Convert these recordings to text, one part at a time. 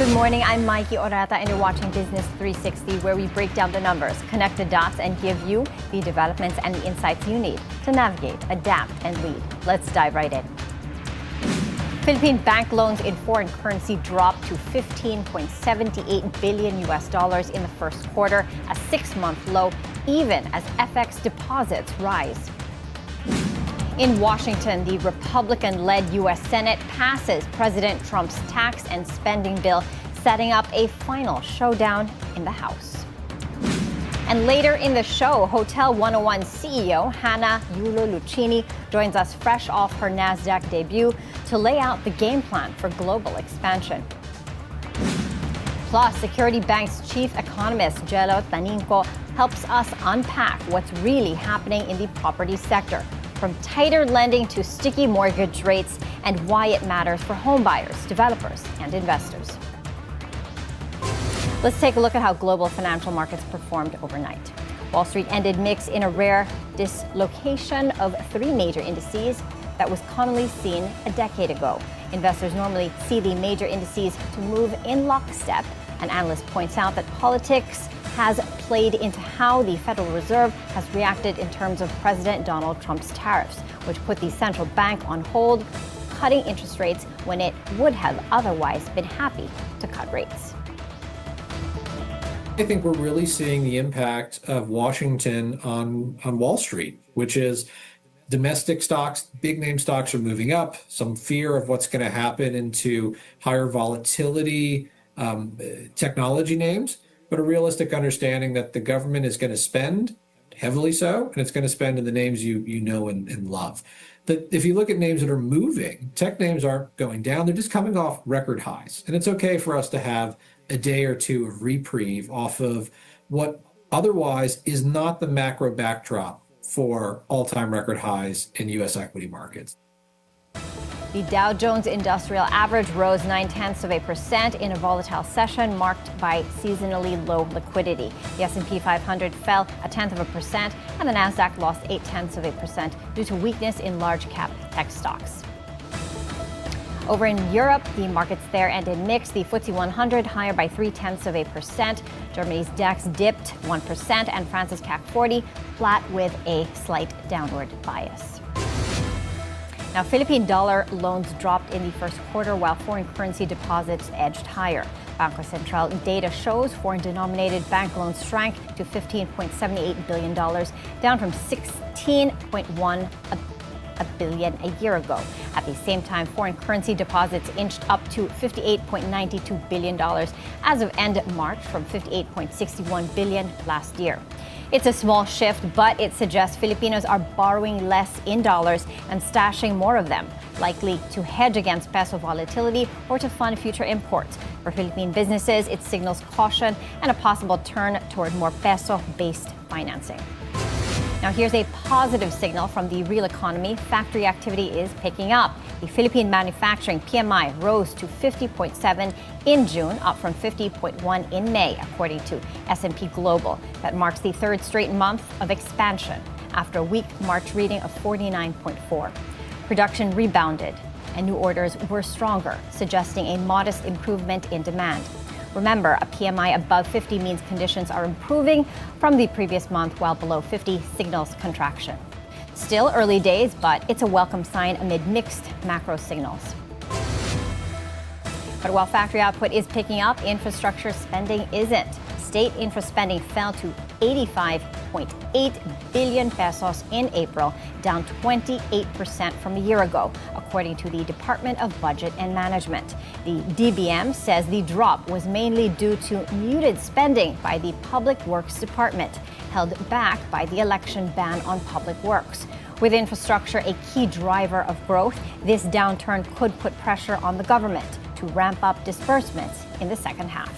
Good morning, I'm Maiki Oreta and you're watching Business 360, where we break down the numbers, connect the dots, and give you the developments and the insights you need to navigate, adapt, and lead. Let's dive right in. Philippine bank loans in foreign currency dropped to $15.78 billion in the first quarter, a 6-month low, even as FX deposits rise. In Washington, the Republican-led U.S. Senate passes President Trump's tax and spending bill, setting up a final showdown in the House. And later in the show, Hotel101 CEO Hannah Yulo-Luccini joins us fresh off her Nasdaq debut to lay out the game plan for global expansion. Plus, Security Bank's chief economist Gelo Taningco helps us unpack what's really happening in the property sector, from tighter lending to sticky mortgage rates, and why it matters for homebuyers, developers, and investors. Let's take a look at how global financial markets performed overnight. Wall Street ended mixed in a rare dislocation of 3 major indices that was commonly seen a decade ago. Investors normally see the major indices to move in lockstep. An analyst points out that politics has played into how the Federal Reserve has reacted in terms of President Donald Trump's tariffs, which put the central bank on hold, cutting interest rates when it would have otherwise been happy to cut rates. I think we're really seeing the impact of Washington on Wall Street, which is domestic stocks, big name stocks are moving up, some fear of what's going to happen into higher volatility technology names, but a realistic understanding that the government is going to spend heavily so, and it's going to spend in the names you know and love. That if you look at names that are moving, tech names aren't going down, they're just coming off record highs. And it's okay for us to have a day or two of reprieve off of what otherwise is not the macro backdrop for all-time record highs in U.S. equity markets. The Dow Jones Industrial Average rose 0.9% in a volatile session marked by seasonally low liquidity. The S&P 500 fell 0.1%, and the Nasdaq lost 0.8% due to weakness in large-cap tech stocks. Over in Europe, the markets there ended mixed. The FTSE 100 higher by 0.3%. Germany's DAX dipped 1%, and France's CAC 40 flat with a slight downward bias. Now, Philippine dollar loans dropped in the first quarter while foreign currency deposits edged higher. Bangko Sentral data shows foreign-denominated bank loans shrank to $15.78 billion, down from $16.1 billion a year ago. At the same time, foreign currency deposits inched up to $58.92 billion as of end March from $58.61 billion last year. It's a small shift, but it suggests Filipinos are borrowing less in dollars and stashing more of them, likely to hedge against peso volatility or to fund future imports. For Philippine businesses, it signals caution and a possible turn toward more peso-based financing. Now, here's a positive signal from the real economy. Factory activity is picking up. The Philippine manufacturing PMI rose to 50.7 in June, up from 50.1 in May, according to S&P Global. That marks the 3rd straight month of expansion after a weak March reading of 49.4. Production rebounded, and new orders were stronger, suggesting a modest improvement in demand. Remember, a PMI above 50 means conditions are improving from the previous month, while below 50 signals contraction. Still early days, but it's a welcome sign amid mixed macro signals. But while factory output is picking up, infrastructure spending isn't. State infra spending fell to 85.8 billion pesos in April, down 28% from a year ago, according to the Department of Budget and Management. The DBM says the drop was mainly due to muted spending by the Public Works Department, held back by the election ban on public works. With infrastructure a key driver of growth, this downturn could put pressure on the government to ramp up disbursements in the second half.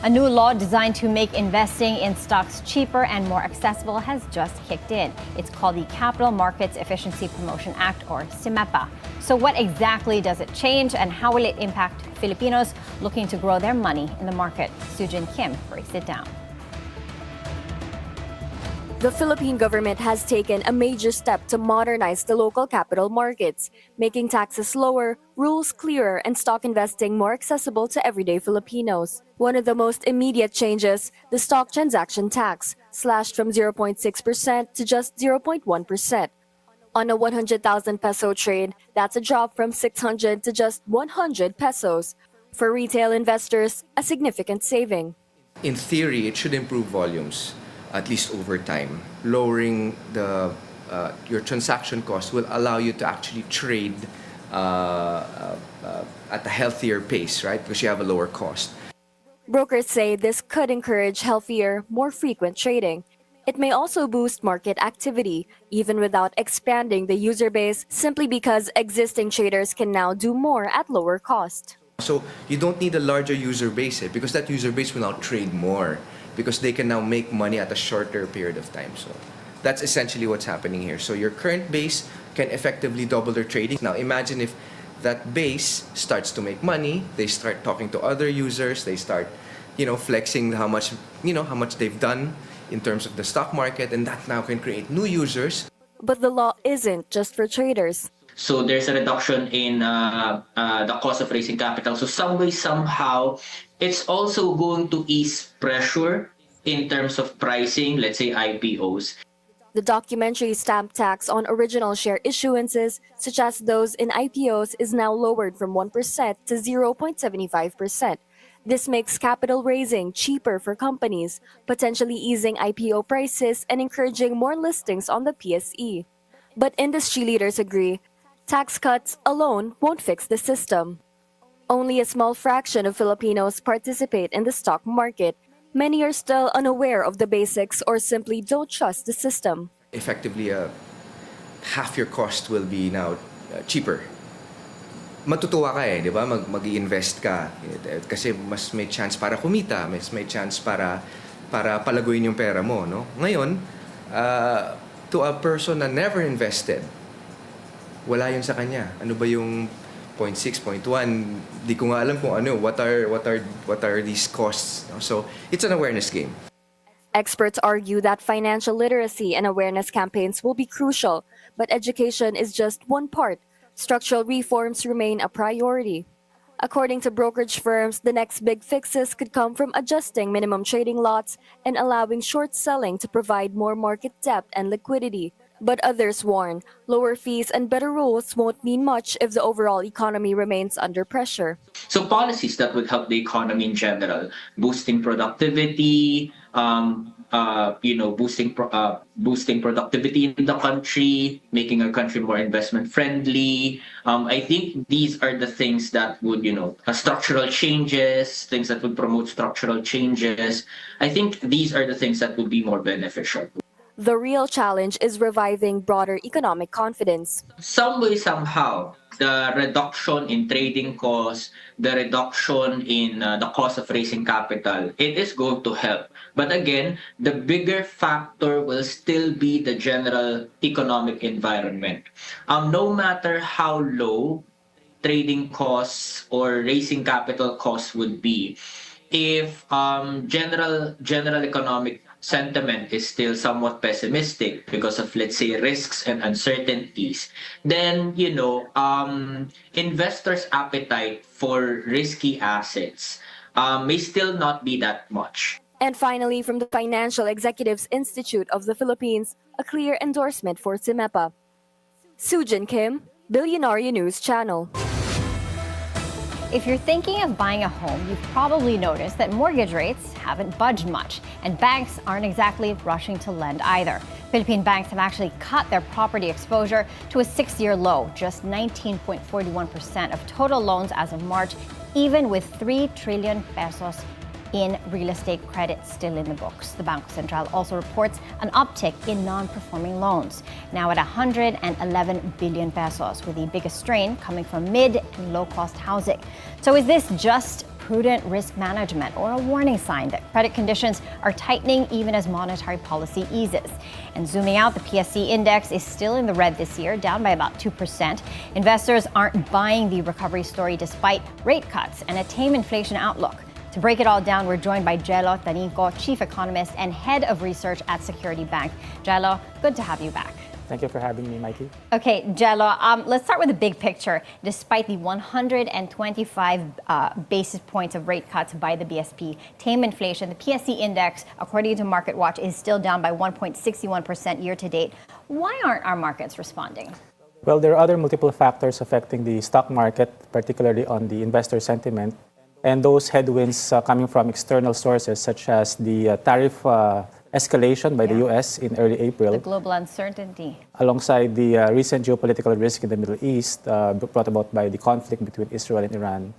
A new law designed to make investing in stocks cheaper and more accessible has just kicked in. It's called the Capital Markets Efficiency Promotion Act, or CIMEPA. So what exactly does it change, and how will it impact Filipinos looking to grow their money in the market? Sujin Kim breaks it down. The Philippine government has taken a major step to modernize the local capital markets, making taxes lower, rules clearer, and stock investing more accessible to everyday Filipinos. One of the most immediate changes, the stock transaction tax, slashed from 0.6% to just 0.1%. On a 100,000 peso trade, that's a drop from 600 to just 100 pesos. For retail investors, a significant saving. In theory, it should improve volumes, at least over time. Lowering your transaction cost will allow you to actually trade at a healthier pace, right? Because you have a lower cost. Brokers say this could encourage healthier, more frequent trading. It may also boost market activity, even without expanding the user base, simply because existing traders can now do more at lower cost. So you don't need a larger user base, because that user base will now trade more, because they can now make money at a shorter period of time. So that's essentially what's happening here. So your current base can effectively double their trading. Now imagine if that base starts to make money, they start talking to other users, they start, flexing how much they've done in terms of the stock market, and that now can create new users. But the law isn't just for traders. So there's a reduction in the cost of raising capital. So some way, somehow, it's also going to ease pressure in terms of pricing, let's say IPOs. The documentary stamp tax on original share issuances, such as those in IPOs, is now lowered from 1% to 0.75%. This makes capital raising cheaper for companies, potentially easing IPO prices and encouraging more listings on the PSE. But industry leaders agree, tax cuts alone won't fix the system. Only a small fraction of Filipinos participate in the stock market. Many are still unaware of the basics or simply don't trust the system. Effectively, half your cost will be now cheaper. Matutuwa ka di ba? Mag-i-invest ka. Kasi mas may chance para kumita, mas may chance para palaguin yung pera mo, no? Ngayon, to a person na never invested, wala yun sa kanya. Ano ba yung 0.6, 0.1? Di ko nga alam kung ano. What are these costs? So, it's an awareness game. Experts argue that financial literacy and awareness campaigns will be crucial, but education is just one part. Structural reforms remain a priority. According to brokerage firms, the next big fixes could come from adjusting minimum trading lots and allowing short selling to provide more market depth and liquidity. But others warn, lower fees and better rules won't mean much if the overall economy remains under pressure. So policies that would help the economy in general, boosting productivity, boosting productivity in the country, making our country more investment friendly. I think these are the things that would, structural changes, things that would promote structural changes. I think these are the things that would be more beneficial. The real challenge is reviving broader economic confidence. Some way, somehow, the reduction in trading costs, the reduction in the cost of raising capital, it is going to help. But again, the bigger factor will still be the general economic environment. No matter how low trading costs or raising capital costs would be, if general economic sentiment is still somewhat pessimistic because of, let's say, risks and uncertainties, then, investors' appetite for risky assets may still not be that much. And finally, from the Financial Executives Institute of the Philippines, a clear endorsement for CIMEPA. Sujin Kim, Bilyonaryo News Channel. If you're thinking of buying a home, you've probably noticed that mortgage rates haven't budged much, and banks aren't exactly rushing to lend either. Philippine banks have actually cut their property exposure to a 6-year low, just 19.41% of total loans as of March, even with 3 trillion pesos in real estate credit still in the books. The Bangko Sentral also reports an uptick in non-performing loans, now at 111 billion pesos, with the biggest strain coming from mid and low-cost housing. So is this just prudent risk management or a warning sign that credit conditions are tightening even as monetary policy eases? And zooming out, the PSE index is still in the red this year, down by about 2%. Investors aren't buying the recovery story despite rate cuts and a tame inflation outlook. To break it all down, we're joined by Gelo Taningco, Chief Economist and Head of Research at Security Bank. Gelo, good to have you back. Thank you for having me, Maiki. Okay, Gelo, let's start with the big picture. Despite the 125 basis points of rate cuts by the BSP, tame inflation, the PSE index, according to MarketWatch, is still down by 1.61% year to date. Why aren't our markets responding? Well, there are other multiple factors affecting the stock market, particularly on the investor sentiment. And those headwinds coming from external sources, such as the tariff escalation by the U.S. in early April. The global uncertainty. Alongside the recent geopolitical risk in the Middle East brought about by the conflict between Israel and Iran,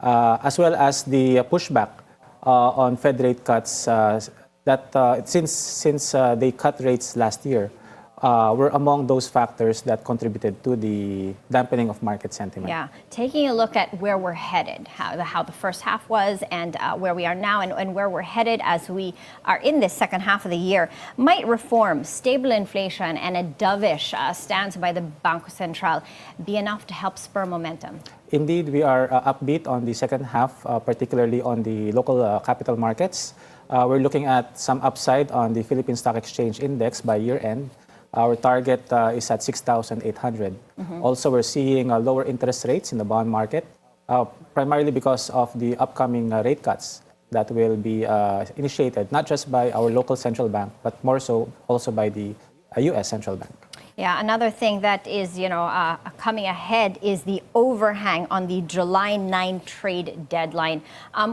as well as the pushback on Fed rate cuts that since they cut rates last year, were among those factors that contributed to the dampening of market sentiment. Yeah, taking a look at where we're headed, how the first half was and where we are now and where we're headed as we are in this second half of the year, might reform, stable inflation and a dovish stance by the Banco Central be enough to help spur momentum? Indeed, we are upbeat on the second half, particularly on the local capital markets. We're looking at some upside on the Philippine Stock Exchange Index by year-end. Our target is at 6,800. Also, we're seeing lower interest rates in the bond market, primarily because of the upcoming rate cuts that will be initiated, not just by our local central bank, but more so also by the U.S. central bank. Yeah, another thing that is, coming ahead is the overhang on the July 9 trade deadline.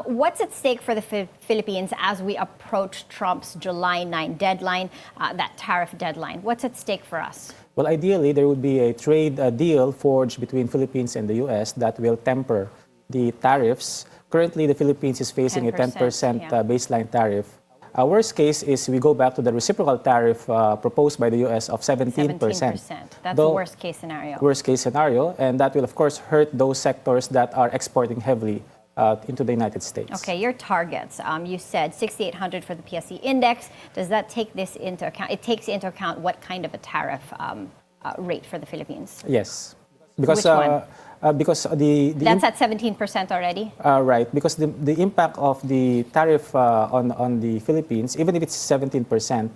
What's at stake for the Philippines as we approach Trump's July 9 deadline, that tariff deadline? What's at stake for us? Well, ideally, there would be a trade deal forged between Philippines and the U.S. that will temper the tariffs. Currently, the Philippines is facing 10%, a 10% baseline tariff. Our worst case is we go back to the reciprocal tariff proposed by the U.S. of 17%. 17%. That's the worst case scenario. Worst case scenario. And that will, of course, hurt those sectors that are exporting heavily into the United States. Okay, your targets. You said 6,800 for the PSE index. Does that take this into account? It takes into account what kind of a tariff rate for the Philippines? Yes. Because, which one? Because that's at 17% already? Right, because the impact of the tariff on the Philippines, even if it's 17%,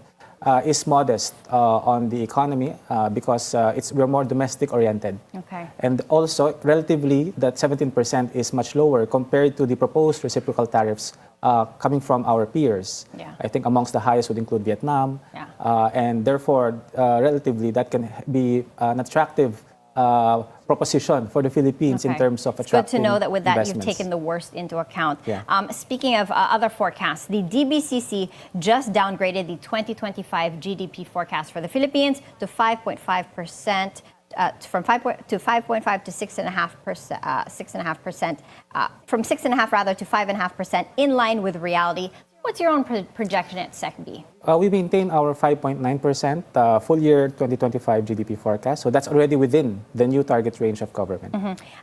is modest on the economy because we're more domestic oriented. Okay. And also, relatively, that 17% is much lower compared to the proposed reciprocal tariffs coming from our peers. Yeah. I think amongst the highest would include Vietnam. Yeah. And therefore, relatively, that can be an attractive proposition for the Philippines in terms of attracting It's good to know that with that you've investments. taken the worst into account. Yeah. Speaking of other forecasts, the DBCC just downgraded the 2025 GDP forecast for the Philippines to 5.5%. From 5.5 to 6.5%, 6.5%, from 6.5 rather to 5.5%, in line with reality. What's your own projection at SecB? We maintain our 5.9% full year 2025 GDP forecast. So that's already within the new target range of government.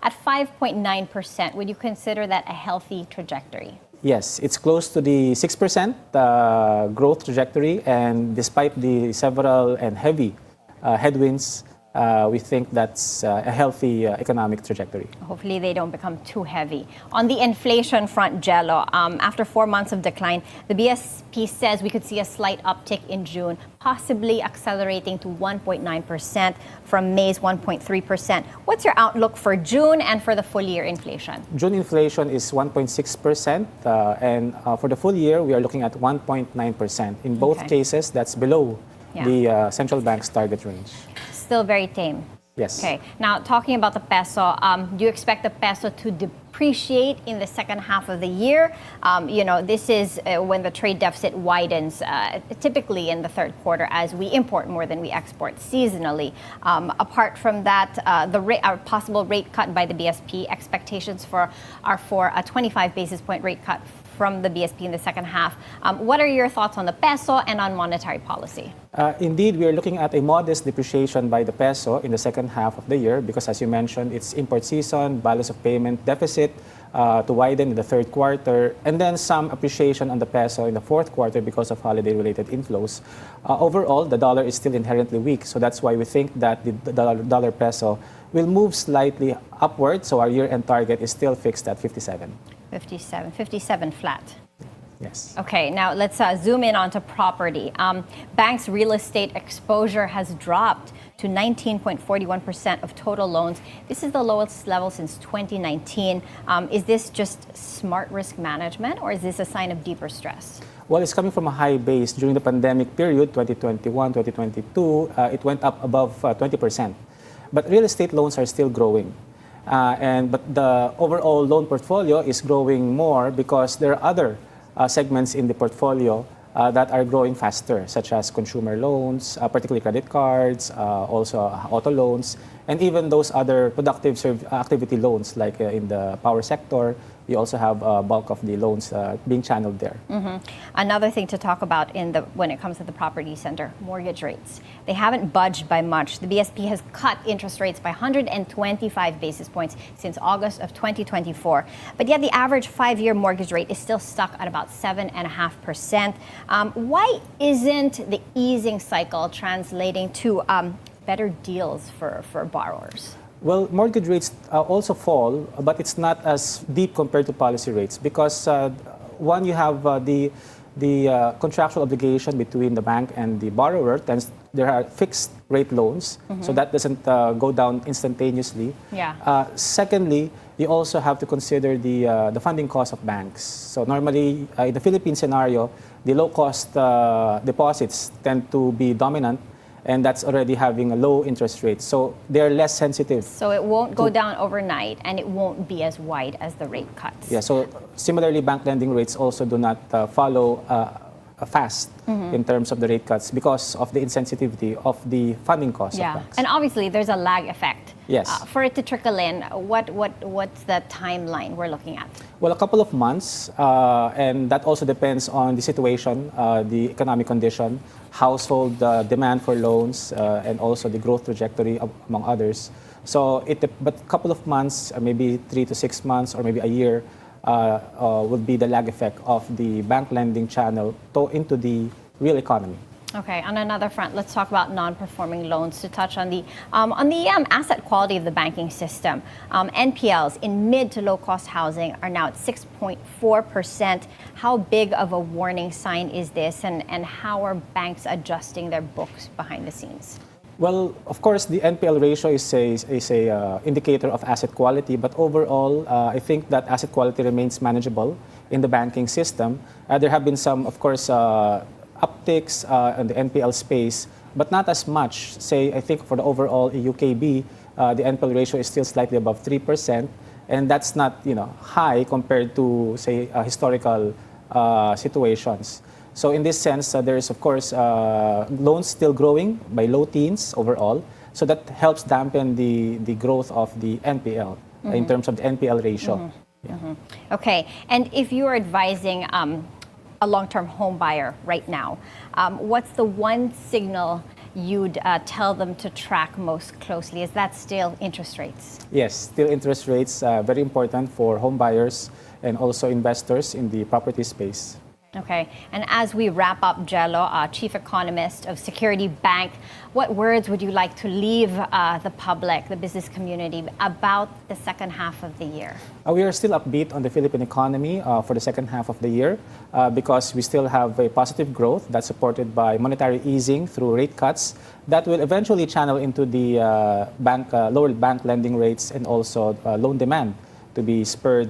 At 5.9%, would you consider that a healthy trajectory? Yes, it's close to the 6% growth trajectory. And despite the several and heavy headwinds, we think that's a healthy economic trajectory. Hopefully they don't become too heavy. On the inflation front, Gelo, after 4 months of decline, the BSP says we could see a slight uptick in June, possibly accelerating to 1.9% from May's 1.3%. What's your outlook for June and for the full year inflation? June inflation is 1.6%, and for the full year, we are looking at 1.9%. In both cases, that's below the central bank's target range. Still very tame. Yes. Okay. Now, talking about the peso, do you expect the peso to depreciate in the second half of the year? This is when the trade deficit widens, typically in the third quarter, as we import more than we export seasonally. Apart from that, our possible rate cut by the BSP, expectations are for a 25 basis point rate cut from the BSP in the second half. What are your thoughts on the peso and on monetary policy? Indeed, we are looking at a modest depreciation by the peso in the second half of the year because, as you mentioned, it's import season, balance of payment deficit to widen in the third quarter, and then some appreciation on the peso in the fourth quarter because of holiday-related inflows. Overall, the dollar is still inherently weak, so that's why we think that the dollar-peso will move slightly upward, so our year-end target is still fixed at 57. 57 flat. Yes. Okay, now let's zoom in onto property. Banks' real estate exposure has dropped to 19.41% of total loans. This is the lowest level since 2019. Is this just smart risk management, or is this a sign of deeper stress? Well, it's coming from a high base. During the pandemic period, 2021, 2022, it went up above 20%. But real estate loans are still growing. But the overall loan portfolio is growing more because there are other segments in the portfolio that are growing faster, such as consumer loans, particularly credit cards, also auto loans, and even those other productive activity loans, like in the power sector. You also have a bulk of the loans being channeled there. Another thing to talk about when it comes to the property center, mortgage rates. They haven't budged by much. The BSP has cut interest rates by 125 basis points since August of 2024. But yet the average 5-year mortgage rate is still stuck at about 7.5%. Why isn't the easing cycle translating to better deals for borrowers? Well, mortgage rates also fall, but it's not as deep compared to policy rates because one, you have the contractual obligation between the bank and the borrower. There are fixed rate loans, so that doesn't go down instantaneously. Yeah. Secondly, you also have to consider the funding cost of banks. So normally, in the Philippine scenario, the low-cost deposits tend to be dominant, and that's already having a low interest rate. So they're less sensitive. So it won't go down overnight, and it won't be as wide as the rate cuts. Yeah, so similarly, bank lending rates also do not follow fast in terms of the rate cuts because of the insensitivity of the funding costs of banks. And obviously, there's a lag effect. Yes. For it to trickle in, what's the timeline we're looking at? Well, a couple of months, and that also depends on the situation, the economic condition, household demand for loans, and also the growth trajectory, among others. So, but a couple of months, maybe 3 to 6 months, or maybe a year, would be the lag effect of the bank lending channel into the real economy. Okay, on another front, let's talk about non-performing loans to touch on the asset quality of the banking system. NPLs in mid to low-cost housing are now at 6.4%. How big of a warning sign is this, and how are banks adjusting their books behind the scenes? Well, of course, the NPL ratio is a indicator of asset quality, but overall, I think that asset quality remains manageable in the banking system. There have been some, of course, upticks in the NPL space, but not as much. Say, I think for the overall UKB, the NPL ratio is still slightly above 3%, and that's not high compared to, say, historical situations. So in this sense, there is, of course, loans still growing by low teens overall, so that helps dampen the growth of the NPL in terms of the NPL ratio. Okay, and if you're advising a long-term home buyer right now, what's the one signal you'd tell them to track most closely? Is that still interest rates? Yes, still interest rates, very important for home buyers and also investors in the property space. Okay, and as we wrap up, Gelo, Chief Economist of Security Bank, what words would you like to leave the public, the business community, about the second half of the year? We are still upbeat on the Philippine economy for the second half of the year because we still have a positive growth that's supported by monetary easing through rate cuts that will eventually channel into the lower bank lending rates and also loan demand to be spurred.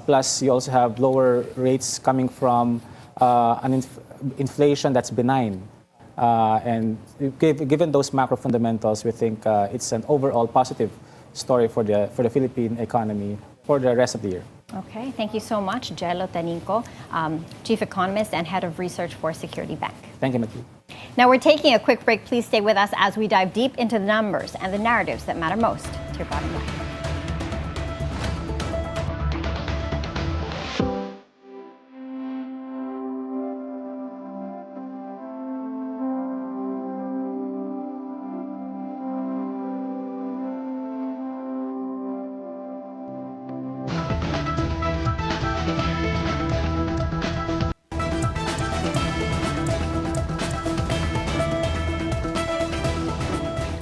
Plus, you also have lower rates coming from inflation that's benign. And given those macro fundamentals, we think it's an overall positive story for the Philippine economy for the rest of the year. Okay, thank you so much, Gelo Taningco, Chief Economist and Head of Research for Security Bank. Thank you, Maiki. Now we're taking a quick break. Please stay with us as we dive deep into the numbers and the narratives that matter most to your bottom line.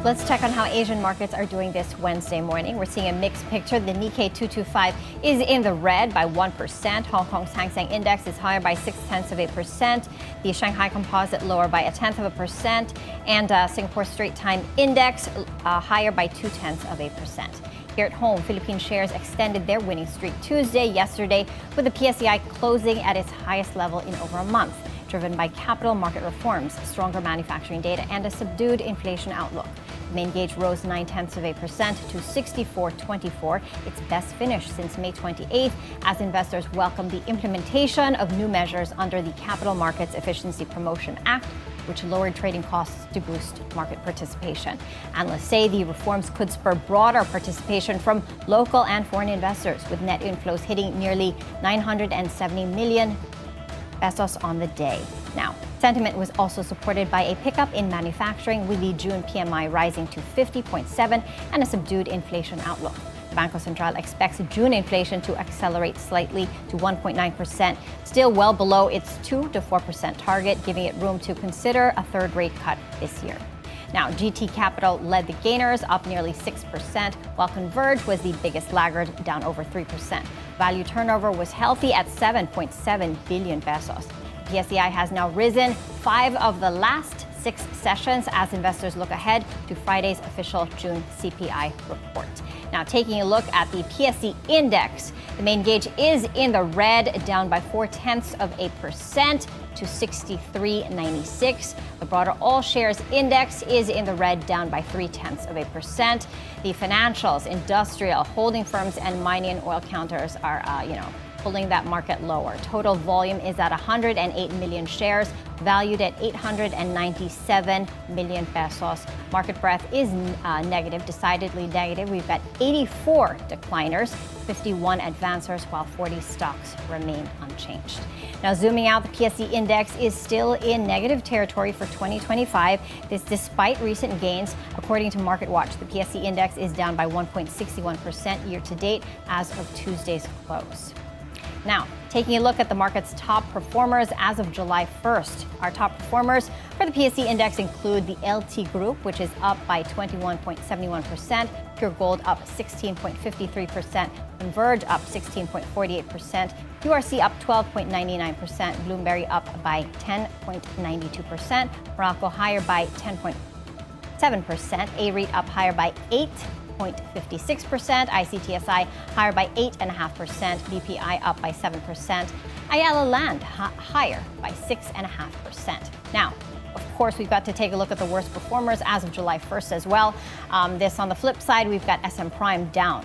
Let's check on how Asian markets are doing this Wednesday morning. We're seeing a mixed picture. The Nikkei 225 is in the red by 1%. Hong Kong's Hang Seng Index is higher by 0.6%. The Shanghai Composite lower by 0.1%. And Singapore Straits Times Index higher by 0.2%. Here at home, Philippine shares extended their winning streak yesterday, with the PSEI closing at its highest level in over a month, driven by capital market reforms, stronger manufacturing data, and a subdued inflation outlook. The main gauge rose 0.9% to 64.24, its best finish since May 28th, as investors welcomed the implementation of new measures under the Capital Markets Efficiency Promotion Act, which lowered trading costs to boost market participation. Analysts say the reforms could spur broader participation from local and foreign investors, with net inflows hitting nearly 970 million pesos on the day. Now, sentiment was also supported by a pickup in manufacturing, with the June PMI rising to 50.7 and a subdued inflation outlook. Bangko Sentral expects June inflation to accelerate slightly to 1.9%, still well below its 2 to 4% target, giving it room to consider a third rate cut this year. Now, GT Capital led the gainers, up nearly 6%, while Converge was the biggest laggard, down over 3%. Value turnover was healthy at 7.7 billion pesos. PSEI has now risen 5 of the last 6 sessions as investors look ahead to Friday's official June CPI report. Now, taking a look at the PSE index, the main gauge is in the red, down by 0.4% to 63.96. The broader all shares index is in the red, down by 0.3%. The financials, industrial, holding firms, and mining and oil counters are, pulling that market lower. Total volume is at 108 million shares, valued at 897 million pesos. Market breadth is negative, decidedly negative. We've got 84 decliners, 51 advancers, while 40 stocks remain unchanged. Now, zooming out, the PSE index is still in negative territory for 2025. This despite recent gains. According to MarketWatch, the PSE index is down by 1.61% year to date as of Tuesday's close. Now, taking a look at the market's top performers as of July 1st. Our top performers for the PSE index include the LT Group, which is up by 21.71%, Pure Gold up 16.53%, Converge up 16.48%, URC up 12.99%, Bloomberry up by 10.92%, Morocco higher by 10.7%, A-REIT up higher by 8.56%, ICTSI higher by 8.5%, BPI up by 7%, Ayala Land higher by 6.5%. Now, of course, we've got to take a look at the worst performers as of July 1st as well. This on the flip side, we've got SM Prime down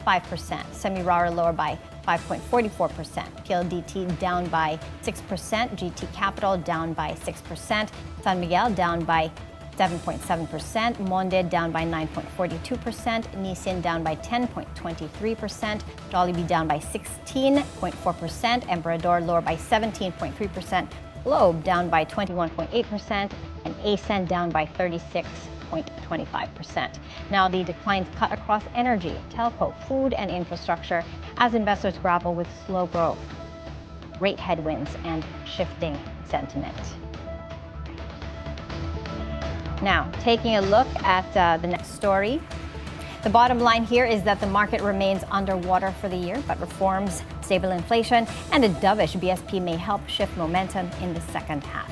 5%, Semirara lower by 5.44%, PLDT down by 6%, GT Capital down by 6%, San Miguel down by 7.7%, Monde down by 9.42%, Nissin down by 10.23%, Jollibee down by 16.4%, Emperador lower by 17.3%, Globe down by 21.8%, and ASEN down by 36.25%. Now, the declines cut across energy, telco, food, and infrastructure as investors grapple with slow growth, rate headwinds, and shifting sentiment. Now, taking a look at the next story. The bottom line here is that the market remains underwater for the year, but reforms, stable inflation, and a dovish BSP may help shift momentum in the second half.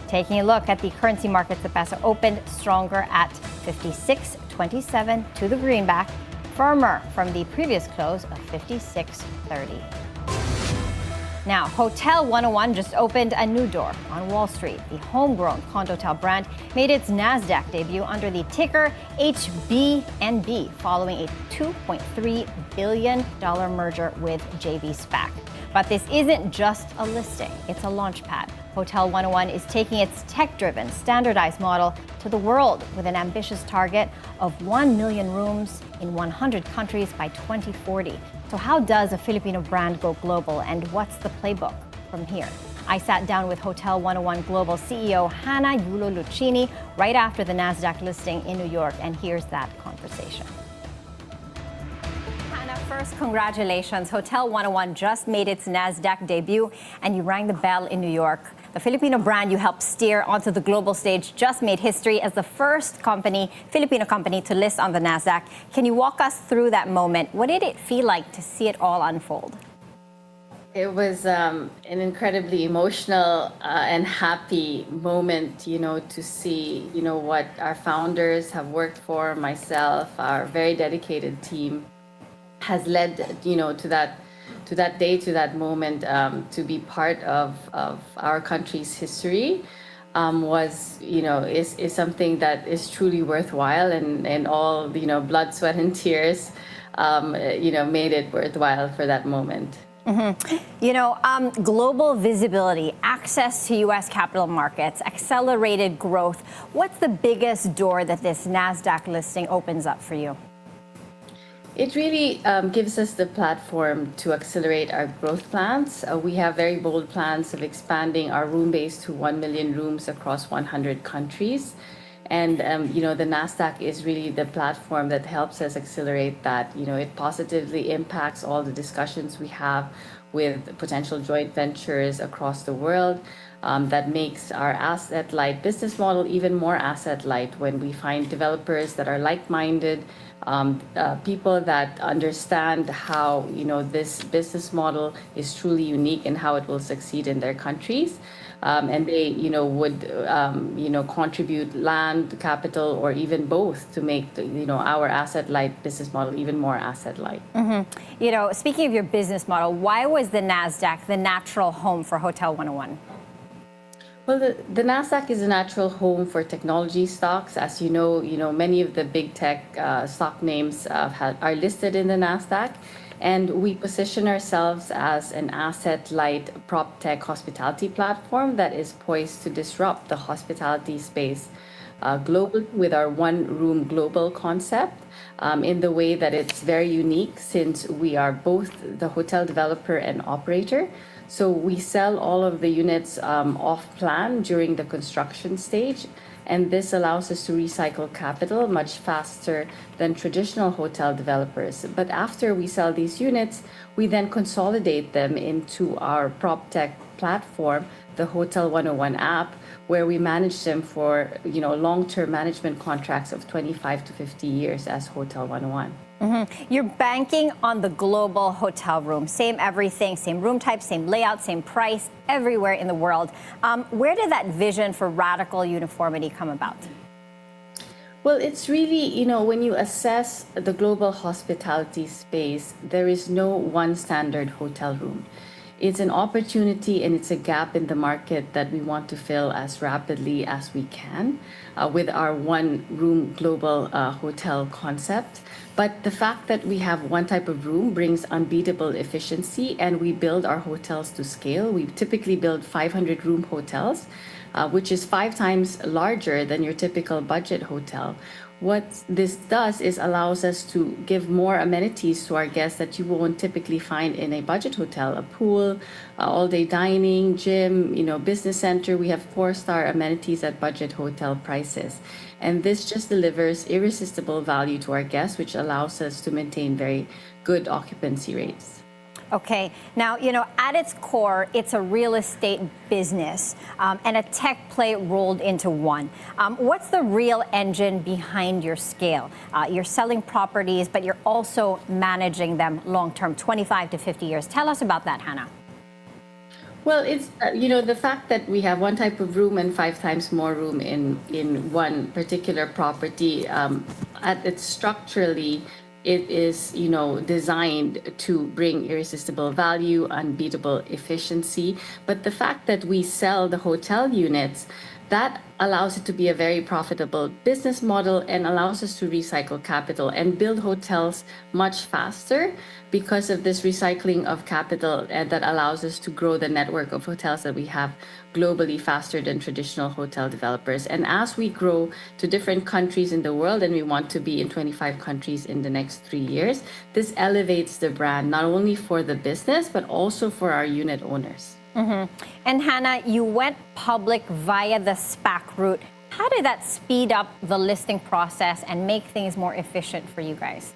Taking a look at the currency markets, the peso opened stronger at 56.27 to the greenback, firmer from the previous close of 56.30. Now, Hotel101 just opened a new door on Wall Street. The homegrown condotel brand made its Nasdaq debut under the ticker HBNB following a $2.3 billion merger with JV SPAC. But this isn't just a listing, it's a launchpad. Hotel101 is taking its tech-driven, standardized model to the world with an ambitious target of 1 million rooms in 100 countries by 2040. So how does a Filipino brand go global, and what's the playbook from here? I sat down with Hotel101 Global CEO Hannah Yulo-Luccini right after the Nasdaq listing in New York, and here's that conversation. Hannah, First, congratulations. Hotel101 just made its Nasdaq debut, and you rang the bell in New York. The Filipino brand you helped steer onto the global stage just made history as the first Filipino company to list on the Nasdaq. Can you walk us through that moment? What did it feel like to see it all unfold? It was an incredibly emotional and happy moment, to see, what our founders have worked for, myself, our very dedicated team has led, to that day, to that moment, to be part of our country's history. Is something that is truly worthwhile, and all, blood, sweat, and tears, made it worthwhile for that moment. Global visibility, access to U.S. capital markets, accelerated growth. What's the biggest door that this Nasdaq listing opens up for you? It really gives us the platform to accelerate our growth plans. We have very bold plans of expanding our room base to 1 million rooms across 100 countries. And, the Nasdaq is really the platform that helps us accelerate that. It positively impacts all the discussions we have with potential joint ventures across the world. That makes our asset-light business model even more asset-light when we find developers that are like-minded, people that understand how, this business model is truly unique and how it will succeed in their countries. And they, would, contribute land, capital, or even both to make, our asset-light business model even more asset-light. Speaking of your business model, why was the Nasdaq the natural home for Hotel101? Well, the Nasdaq is a natural home for technology stocks. As you know, many of the big tech stock names are listed in the Nasdaq. And we position ourselves as an asset-light prop tech hospitality platform that is poised to disrupt the hospitality space globally with our one-room global concept in the way that it's very unique, since we are both the hotel developer and operator. So we sell all of the units off-plan during the construction stage. And this allows us to recycle capital much faster than traditional hotel developers. But after we sell these units, we then consolidate them into our prop tech platform, the Hotel101 app, where we manage them for long-term management contracts of 25 to 50 years as Hotel101. You're banking on the global hotel room. Same everything, same room type, same layout, same price, everywhere in the world. Where did that vision for radical uniformity come about? Well, it's really, when you assess the global hospitality space, there is no one standard hotel room. It's an opportunity and it's a gap in the market that we want to fill as rapidly as we can with our one-room global hotel concept. But the fact that we have one type of room brings unbeatable efficiency, and we build our hotels to scale. We typically build 500-room hotels, which is 5 times larger than your typical budget hotel. What this does is allows us to give more amenities to our guests that you won't typically find in a budget hotel: a pool, all-day dining, gym, business center. We have 4-star amenities at budget hotel prices. And this just delivers irresistible value to our guests, which allows us to maintain very good occupancy rates. Okay. Now, at its core, it's a real estate business and a tech play rolled into one. What's the real engine behind your scale? You're selling properties, but you're also managing them long-term, 25 to 50 years. Tell us about that, Hannah. Well, it's, the fact that we have one type of room and 5 times more room in one particular property, structurally, it is, designed to bring irresistible value, unbeatable efficiency. But the fact that we sell the hotel units, that allows it to be a very profitable business model and allows us to recycle capital and build hotels much faster because of this recycling of capital, and that allows us to grow the network of hotels that we have globally faster than traditional hotel developers. And as we grow to different countries in the world, and we want to be in 25 countries in the next 3 years, this elevates the brand not only for the business, but also for our unit owners. And Hannah, you went public via the SPAC route. How did that speed up the listing process and make things more efficient for you guys?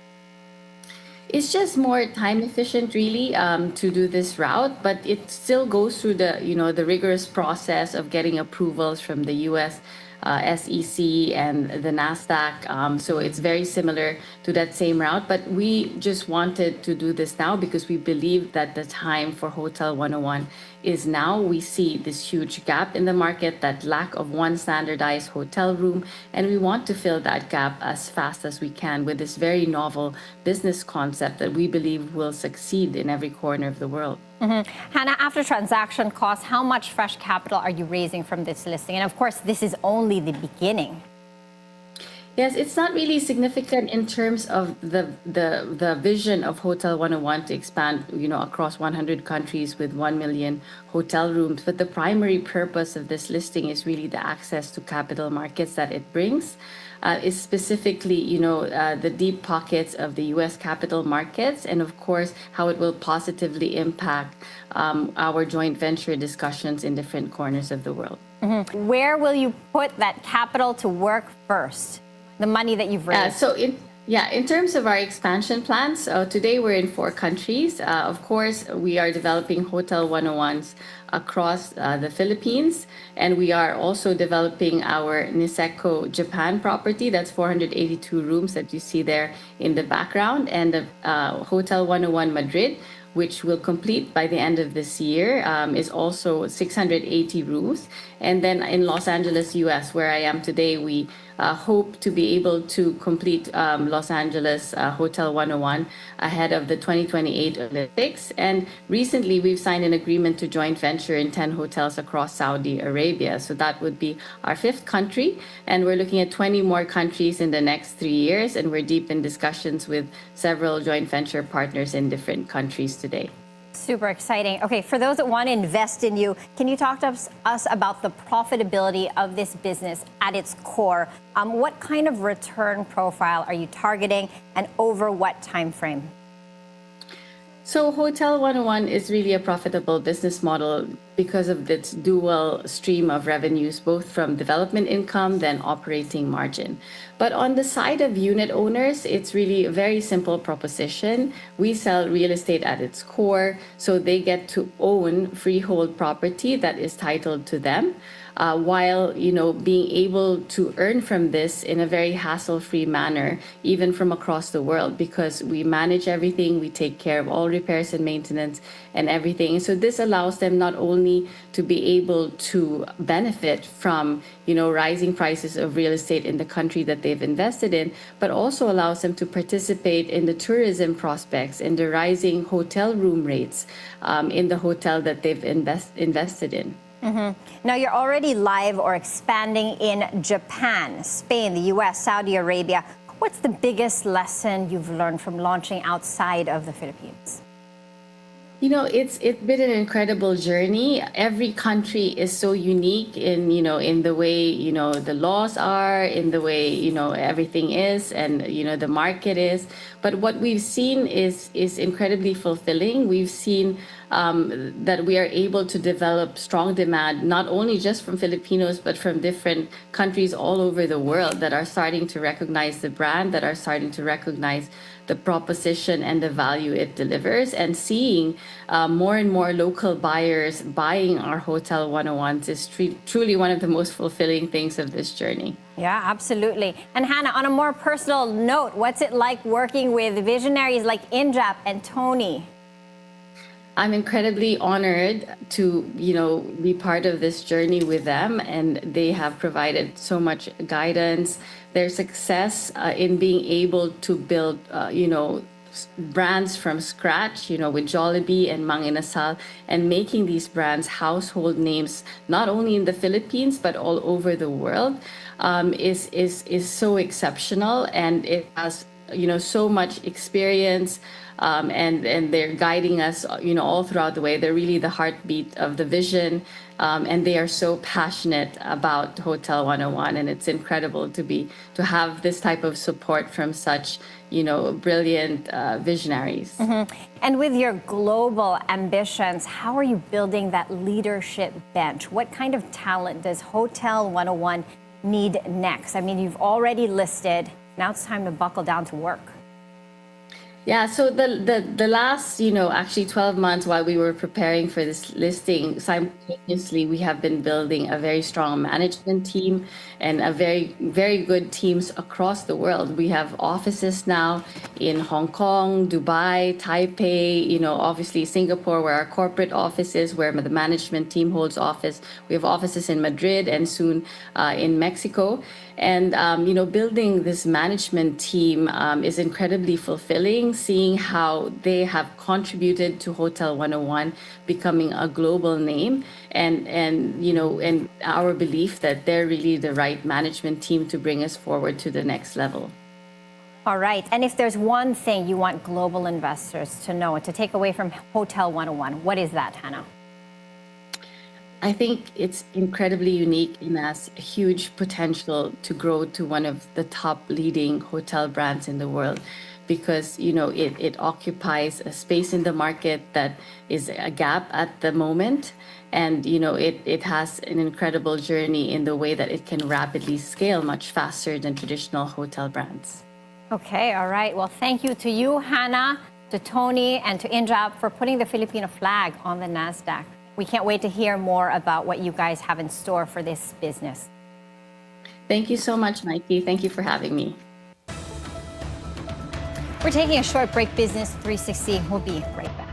It's just more time efficient, really, to do this route, but it still goes through the rigorous process of getting approvals from the U.S. SEC and the Nasdaq. So it's very similar to that same route. But we just wanted to do this now because we believe that the time for Hotel 101 is now. We see this huge gap in the market, that lack of one standardized hotel room, and we want to fill that gap as fast as we can with this very novel business concept that we believe will succeed in every corner of the world. Hannah, after transaction costs, how much fresh capital are you raising from this listing? And of course, this is only the beginning. Yes, it's not really significant in terms of the vision of Hotel 101 to expand, across 100 countries with 1 million hotel rooms. But the primary purpose of this listing is really the access to capital markets that it brings. Is specifically, the deep pockets of the U.S. capital markets, and of course, how it will positively impact our joint venture discussions in different corners of the world. Where will you put that capital to work first? The money that you've raised? In terms of our expansion plans, today we're in 4 countries. Of course, we are developing Hotel 101s across the Philippines, and we are also developing our Niseko Japan property. That's 482 rooms that you see there in the background, and the Hotel 101 Madrid, which will complete by the end of this year, is also 680 rooms. And then in Los Angeles, U.S., where I am today, we hope to be able to complete Los Angeles Hotel 101 ahead of the 2028 Olympics. And recently, we've signed an agreement to joint venture in 10 hotels across Saudi Arabia. So that would be our 5th country. And we're looking at 20 more countries in the next 3 years. And we're deep in discussions with several joint venture partners in different countries today. Super exciting. Okay, for those that want to invest in you, can you talk to us about the profitability of this business at its core? What kind of return profile are you targeting, and over what time frame? So Hotel 101 is really a profitable business model because of its dual stream of revenues, both from development income, then operating margin. But on the side of unit owners, it's really a very simple proposition. We sell real estate at its core, so they get to own freehold property that is titled to them. While being able to earn from this in a very hassle-free manner, even from across the world, because we manage everything, we take care of all repairs and maintenance and everything. So this allows them not only to be able to benefit from rising prices of real estate in the country that they've invested in, but also allows them to participate in the tourism prospects and the rising hotel room rates in the hotel that they've invested in. Now, you're already live or expanding in Japan, Spain, the U.S., Saudi Arabia. What's the biggest lesson you've learned from launching outside of the Philippines? It's been an incredible journey. Every country is so unique in the way the laws are, in the way everything is, and the market is. But what we've seen is incredibly fulfilling. We've seen that we are able to develop strong demand, not only just from Filipinos, but from different countries all over the world that are starting to recognize the brand, that are starting to recognize the proposition and the value it delivers, and seeing more and more local buyers buying our Hotel 101s is truly one of the most fulfilling things of this journey. Yeah, absolutely. And Hannah, on a more personal note, what's it like working with visionaries like Injap and Tony? I'm incredibly honored to, be part of this journey with them, and they have provided so much guidance. Their success in being able to build, brands from scratch, with Jollibee and Mang Inasal, and making these brands household names, not only in the Philippines, but all over the world, is so exceptional, and it has, so much experience. And they're guiding us, all throughout the way. They're really the heartbeat of the vision, and they are so passionate about Hotel 101, and it's incredible to have this type of support from such, brilliant visionaries. And with your global ambitions, how are you building that leadership bench? What kind of talent does Hotel 101 need next? I mean, you've already listed. Now it's time to buckle down to work. Yeah, so the last, actually 12 months while we were preparing for this listing, simultaneously we have been building a very strong management team and a very, very good teams across the world. We have offices now in Hong Kong, Dubai, Taipei, obviously Singapore, where our corporate office is, where the management team holds office. We have offices in Madrid and soon in Mexico. And, building this management team is incredibly fulfilling, seeing how they have contributed to Hotel 101 becoming a global name and our belief that they're really the right management team to bring us forward to the next level. All right. And if there's one thing you want global investors to know and to take away from Hotel 101, what is that, Hannah? I think it's incredibly unique and has huge potential to grow to one of the top leading hotel brands in the world because, it occupies a space in the market that is a gap at the moment. And, it has an incredible journey in the way that it can rapidly scale much faster than traditional hotel brands. Okay. All right. Well, thank you to you, Hannah, to Tony, and to Injab for putting the Filipino flag on the Nasdaq. We can't wait to hear more about what you guys have in store for this business. Thank you so much, Maiki. Thank you for having me. We're taking a short break. Business 360. We'll be right back.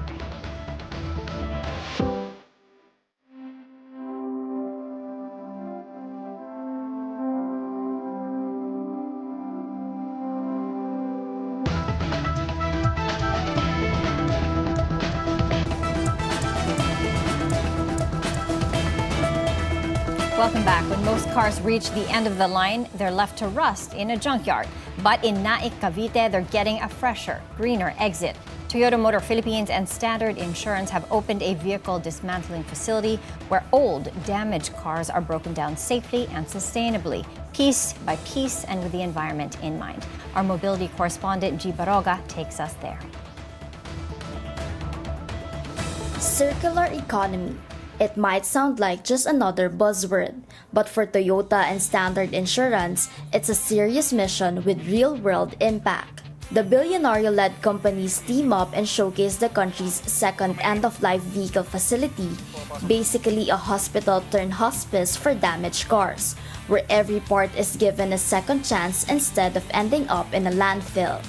Welcome back. When most cars reach the end of the line, they're left to rust in a junkyard. But in Naik, Cavite, they're getting a fresher, greener exit. Toyota Motor Philippines and Standard Insurance have opened a vehicle dismantling facility where old, damaged cars are broken down safely and sustainably, piece by piece and with the environment in mind. Our mobility correspondent, G. Baroga, takes us there. Circular economy. It might sound like just another buzzword, but for Toyota and Standard Insurance, it's a serious mission with real-world impact. The Bilyonaryo-led companies team up and showcase the country's second end-of-life vehicle facility, basically a hospital turned hospice for damaged cars, where every part is given a second chance instead of ending up in a landfill.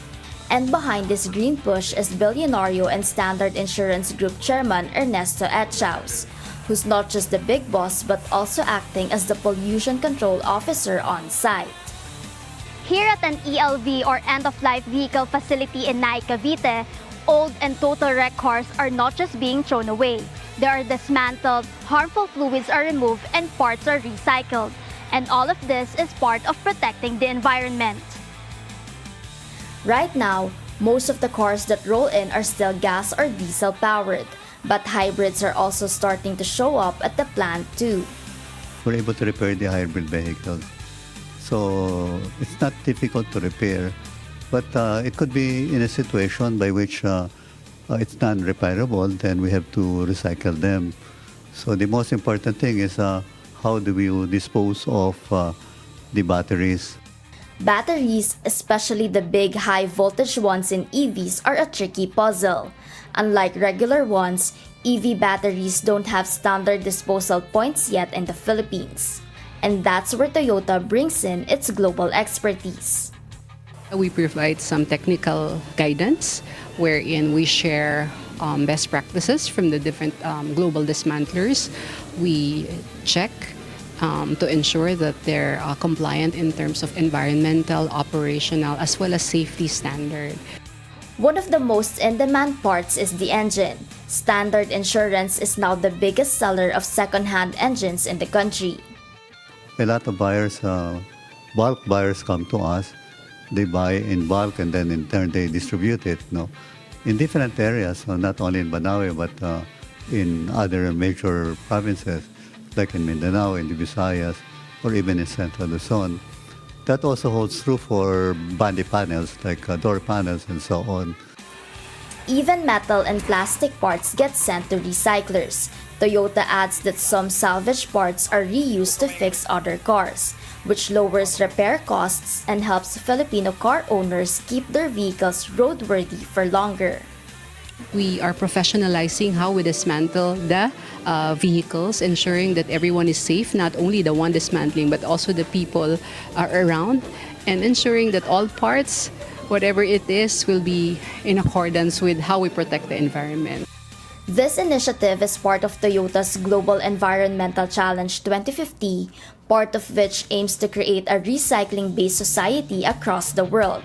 And behind this green push is Bilyonaryo and Standard Insurance Group Chairman Ernesto Etchaus, who's not just the big boss but also acting as the pollution control officer on site. Here at an ELV or end-of-life vehicle facility in Naik, Cavite, old and total wreck cars are not just being thrown away. They are dismantled, harmful fluids are removed, and parts are recycled. And all of this is part of protecting the environment. Right now, most of the cars that roll in are still gas or diesel powered, but hybrids are also starting to show up at the plant too. We're able to repair the hybrid vehicles. So it's not difficult to repair, but it could be in a situation by which it's non-repairable, then we have to recycle them. So the most important thing is how do we dispose of the batteries. Batteries, especially the big high-voltage ones in EVs, are a tricky puzzle. Unlike regular ones, EV batteries don't have standard disposal points yet in the Philippines. And that's where Toyota brings in its global expertise. We provide some technical guidance wherein we share best practices from the different global dismantlers. We check to ensure that they're compliant in terms of environmental, operational, as well as safety standard. One of the most in-demand parts is the engine. Standard Insurance is now the biggest seller of second-hand engines in the country. A lot of buyers, bulk buyers come to us. They buy in bulk and then in turn they distribute it in different areas, not only in Banaue but in other major provinces like in Mindanao, in the Visayas, or even in Central Luzon. That also holds true for body panels like door panels and so on. Even metal and plastic parts get sent to recyclers. Toyota adds that some salvage parts are reused to fix other cars, which lowers repair costs and helps Filipino car owners keep their vehicles roadworthy for longer. We are professionalizing how we dismantle the vehicles, ensuring that everyone is safe, not only the one dismantling, but also the people around, and ensuring that all parts, whatever it is, will be in accordance with how we protect the environment. This initiative is part of Toyota's Global Environmental Challenge 2050, part of which aims to create a recycling-based society across the world.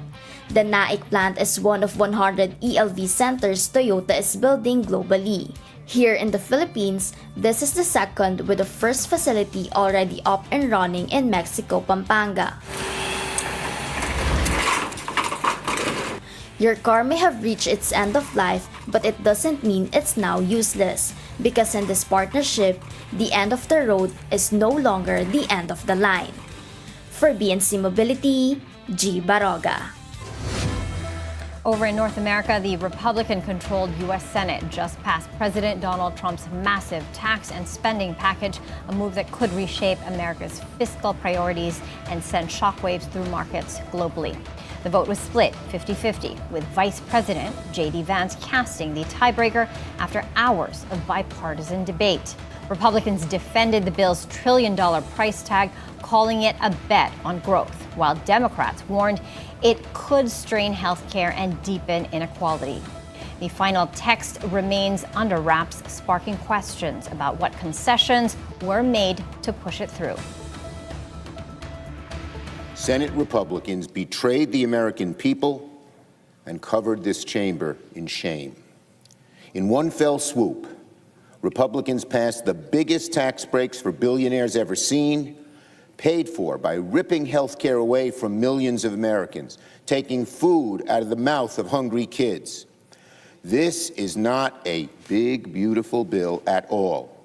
The Naik plant is one of 100 ELV centers Toyota is building globally. Here in the Philippines, this is the second, with the first facility already up and running in Mexico, Pampanga. Your car may have reached its end of life, but it doesn't mean it's now useless, because in this partnership, the end of the road is no longer the end of the line. For BNC Mobility, G. Baroga. Over in North America, the Republican-controlled U.S. Senate just passed President Donald Trump's massive tax and spending package, a move that could reshape America's fiscal priorities and send shockwaves through markets globally. The vote was split 50-50, with Vice President J.D. Vance casting the tiebreaker after hours of bipartisan debate. Republicans defended the bill's trillion-dollar price tag, calling it a bet on growth, while Democrats warned it could strain healthcare and deepen inequality. The final text remains under wraps, sparking questions about what concessions were made to push it through. Senate Republicans betrayed the American people and covered this chamber in shame. In one fell swoop, Republicans passed the biggest tax breaks for billionaires ever seen, paid for by ripping health care away from millions of Americans, taking food out of the mouth of hungry kids. This is not a big, beautiful bill at all.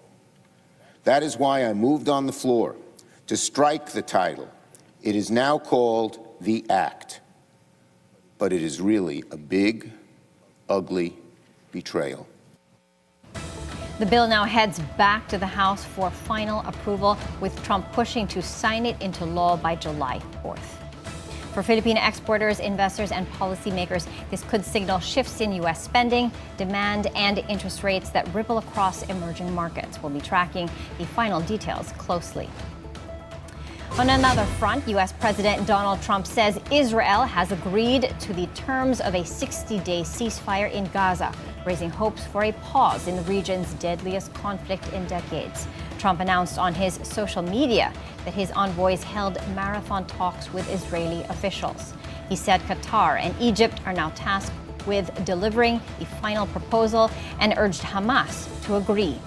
That is why I moved on the floor to strike the title. It is now called the Act, but it is really a big, ugly betrayal. The bill now heads back to the House for final approval, with Trump pushing to sign it into law by July 4th. For Philippine exporters, investors, and policymakers, this could signal shifts in U.S. spending, demand, and interest rates that ripple across emerging markets. We'll be tracking the final details closely. On another front, U.S. President Donald Trump says Israel has agreed to the terms of a 60-day ceasefire in Gaza, raising hopes for a pause in the region's deadliest conflict in decades. Trump announced on his social media that his envoys held marathon talks with Israeli officials. He said Qatar and Egypt are now tasked with delivering the final proposal and urged Hamas to agree.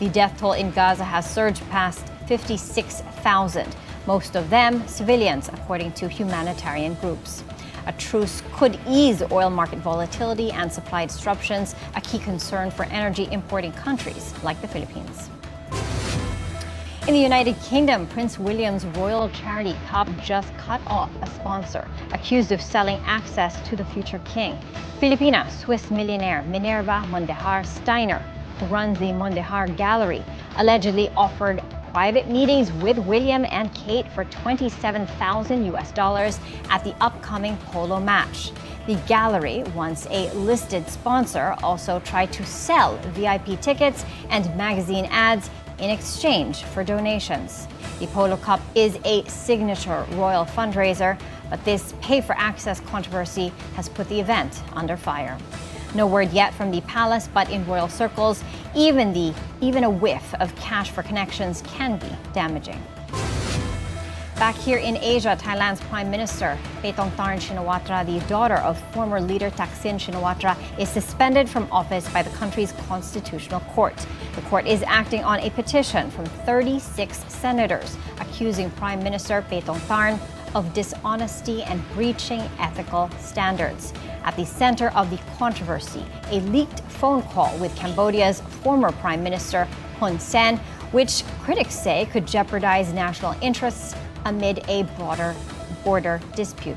The death toll in Gaza has surged past 56,000. Most of them civilians, according to humanitarian groups. A truce could ease oil market volatility and supply disruptions, a key concern for energy importing countries like the Philippines. In the United Kingdom, Prince William's Royal Charity Cup just cut off a sponsor accused of selling access to the future king. Filipina Swiss millionaire Minerva Mondejar Steiner, who runs the Mondejar Gallery, allegedly offered private meetings with William and Kate for $27,000 at the upcoming polo match. The gallery, once a listed sponsor, also tried to sell VIP tickets and magazine ads in exchange for donations. The Polo Cup is a signature royal fundraiser, but this pay-for-access controversy has put the event under fire. No word yet from the palace, but in royal circles, even a whiff of cash for connections can be damaging. Back here in Asia, Thailand's Prime Minister Paetongtarn Shinawatra, the daughter of former leader Thaksin Shinawatra, is suspended from office by the country's constitutional court. The court is acting on a petition from 36 senators accusing Prime Minister Paetongtarn of dishonesty and breaching ethical standards. At the center of the controversy, a leaked phone call with Cambodia's former Prime Minister Hun Sen, which critics say could jeopardize national interests amid a broader border dispute.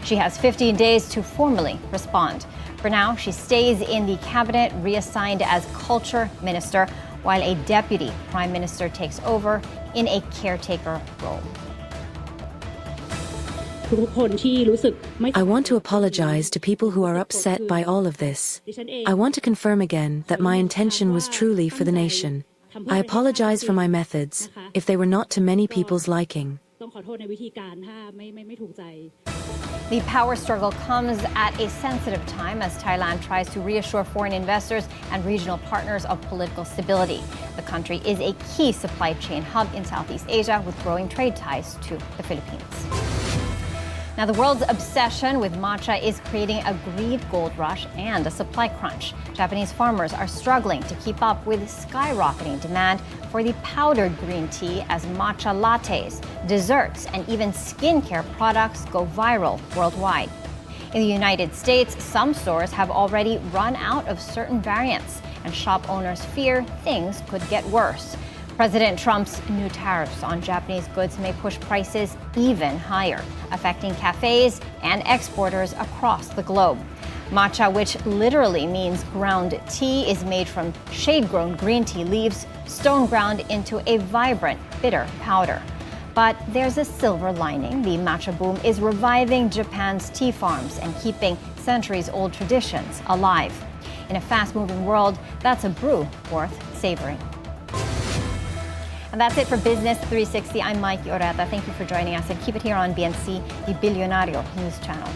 She has 15 days to formally respond. For now, she stays in the cabinet, reassigned as culture minister, while a deputy prime minister takes over in a caretaker role. I want to apologize to people who are upset by all of this. I want to confirm again that my intention was truly for the nation. I apologize for my methods if they were not to many people's liking. The power struggle comes at a sensitive time as Thailand tries to reassure foreign investors and regional partners of political stability. The country is a key supply chain hub in Southeast Asia with growing trade ties to the Philippines. Now, the world's obsession with matcha is creating a greed gold rush and a supply crunch. Japanese farmers are struggling to keep up with skyrocketing demand for the powdered green tea as matcha lattes, desserts, and even skincare products go viral worldwide. In the United States, some stores have already run out of certain variants, and shop owners fear things could get worse. President Trump's new tariffs on Japanese goods may push prices even higher, affecting cafes and exporters across the globe. Matcha, which literally means ground tea, is made from shade-grown green tea leaves, stone ground into a vibrant, bitter powder. But there's a silver lining. The matcha boom is reviving Japan's tea farms and keeping centuries-old traditions alive. In a fast-moving world, that's a brew worth savoring. And that's it for Business 360. I'm Maiki Oreta. Thank you for joining us, and keep it here on BNC, the Bilyonaryo news channel.